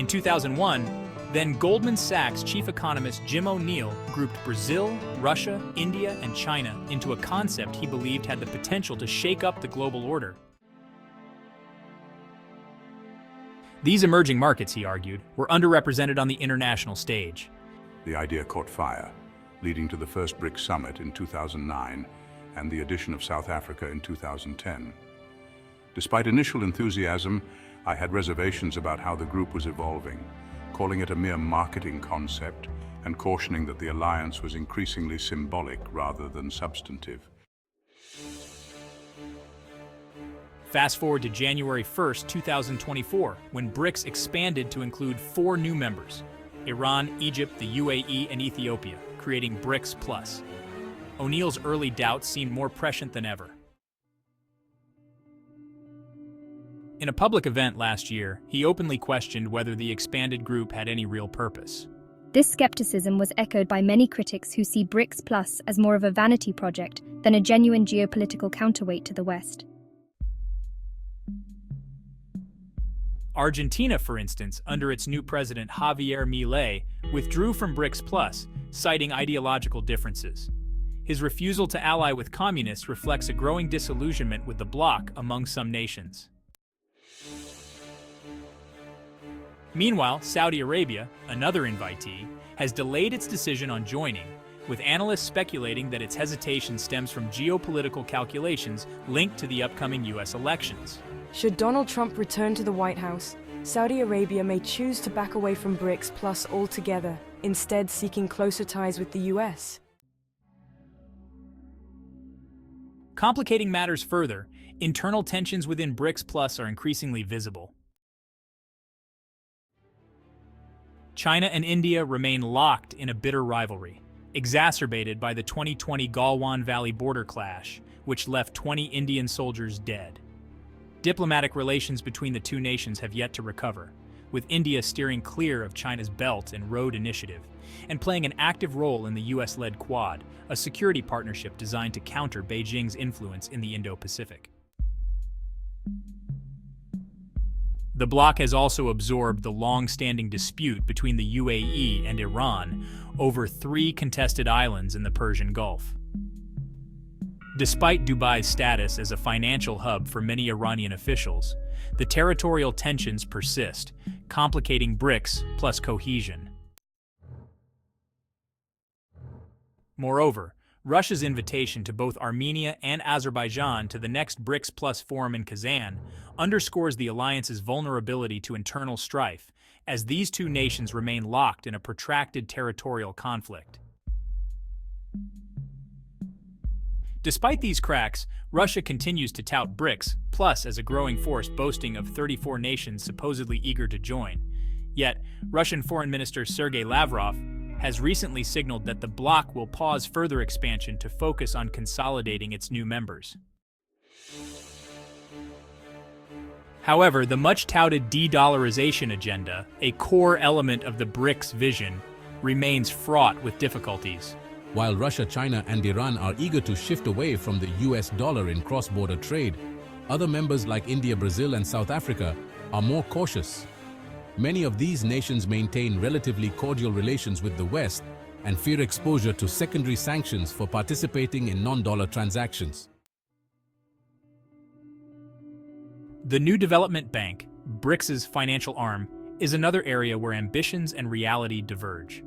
In 2001, then Goldman Sachs chief economist Jim O'Neill grouped Brazil, Russia, India, and China into a concept he believed had the potential to shake up the global order. These emerging markets, he argued, were underrepresented on the international stage. The idea caught fire, leading to the first BRICS summit in 2009 and the addition of South Africa in 2010. Despite initial enthusiasm, I had reservations about how the group was evolving, calling it a mere marketing concept and cautioning that the alliance was increasingly symbolic rather than substantive. Fast forward to January 1st, 2024, when BRICS expanded to include 4 new members: Iran, Egypt, the UAE, and Ethiopia, creating BRICS+. O'Neill's early doubts seemed more prescient than ever. In a public event last year, he openly questioned whether the expanded group had any real purpose. This skepticism was echoed by many critics who see BRICS Plus as more of a vanity project than a genuine geopolitical counterweight to the West. Argentina, for instance, under its new president Javier Milei, withdrew from BRICS Plus, citing ideological differences. His refusal to ally with communists reflects a growing disillusionment with the bloc among some nations. Meanwhile, Saudi Arabia, another invitee, has delayed its decision on joining, with analysts speculating that its hesitation stems from geopolitical calculations linked to the upcoming U.S. elections. Should Donald Trump return to the White House, Saudi Arabia may choose to back away from BRICS Plus altogether, instead seeking closer ties with the U.S. Complicating matters further, internal tensions within BRICS Plus are increasingly visible. China and India remain locked in a bitter rivalry, exacerbated by the 2020 Galwan Valley border clash, which left 20 Indian soldiers dead. Diplomatic relations between the two nations have yet to recover, with India steering clear of China's Belt and Road Initiative, and playing an active role in the US-led Quad, a security partnership designed to counter Beijing's influence in the Indo-Pacific. The bloc has also absorbed the long-standing dispute between the UAE and Iran over 3 contested islands in the Persian Gulf. Despite Dubai's status as a financial hub for many Iranian officials, the territorial tensions persist, complicating BRICS plus cohesion. Moreover, Russia's invitation to both Armenia and Azerbaijan to the next BRICS Plus forum in Kazan underscores the alliance's vulnerability to internal strife, as these two nations remain locked in a protracted territorial conflict. Despite these cracks, Russia continues to tout BRICS Plus as a growing force boasting of 34 nations supposedly eager to join. Yet, Russian Foreign Minister Sergei Lavrov has recently signaled that the bloc will pause further expansion to focus on consolidating its new members. However, the much-touted de-dollarization agenda, a core element of the BRICS vision, remains fraught with difficulties. While Russia, China, and Iran are eager to shift away from the US dollar in cross-border trade, other members like India, Brazil, and South Africa are more cautious. Many of these nations maintain relatively cordial relations with the West and fear exposure to secondary sanctions for participating in non-dollar transactions. The New Development Bank, BRICS's financial arm, is another area where ambitions and reality diverge.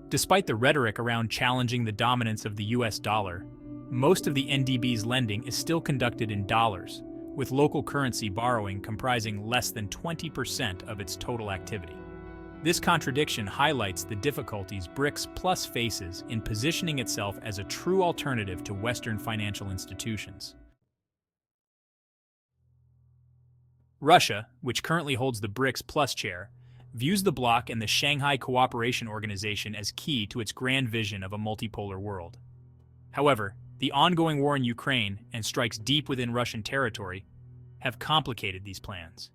Despite the rhetoric around challenging the dominance of the US dollar, most of the NDB's lending is still conducted in dollars, with local currency borrowing comprising less than 20% of its total activity. This contradiction highlights the difficulties BRICS Plus faces in positioning itself as a true alternative to Western financial institutions. Russia, which currently holds the BRICS Plus chair, views the bloc and the Shanghai Cooperation Organization as key to its grand vision of a multipolar world. However, the ongoing war in Ukraine and strikes deep within Russian territory have complicated these plans.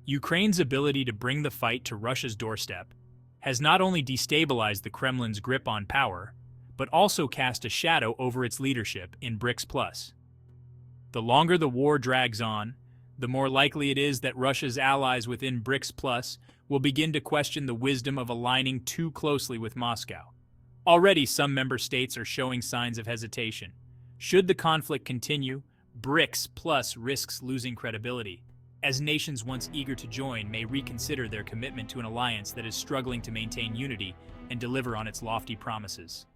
Ukraine's ability to bring the fight to Russia's doorstep has not only destabilized the Kremlin's grip on power, but also cast a shadow over its leadership in BRICS Plus. The longer the war drags on, the more likely it is that Russia's allies within BRICS Plus will begin to question the wisdom of aligning too closely with Moscow. Already, some member states are showing signs of hesitation. Should the conflict continue, BRICS Plus risks losing credibility, as nations once eager to join may reconsider their commitment to an alliance that is struggling to maintain unity and deliver on its lofty promises.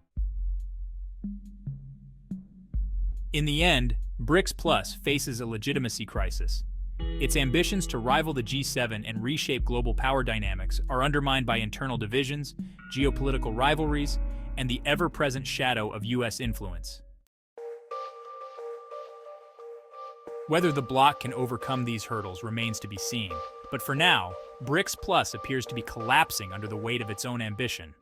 In the end, BRICS Plus faces a legitimacy crisis. Its ambitions to rival the G7 and reshape global power dynamics are undermined by internal divisions, geopolitical rivalries, and the ever-present shadow of U.S. influence. Whether the bloc can overcome these hurdles remains to be seen, but for now, BRICS Plus appears to be collapsing under the weight of its own ambition.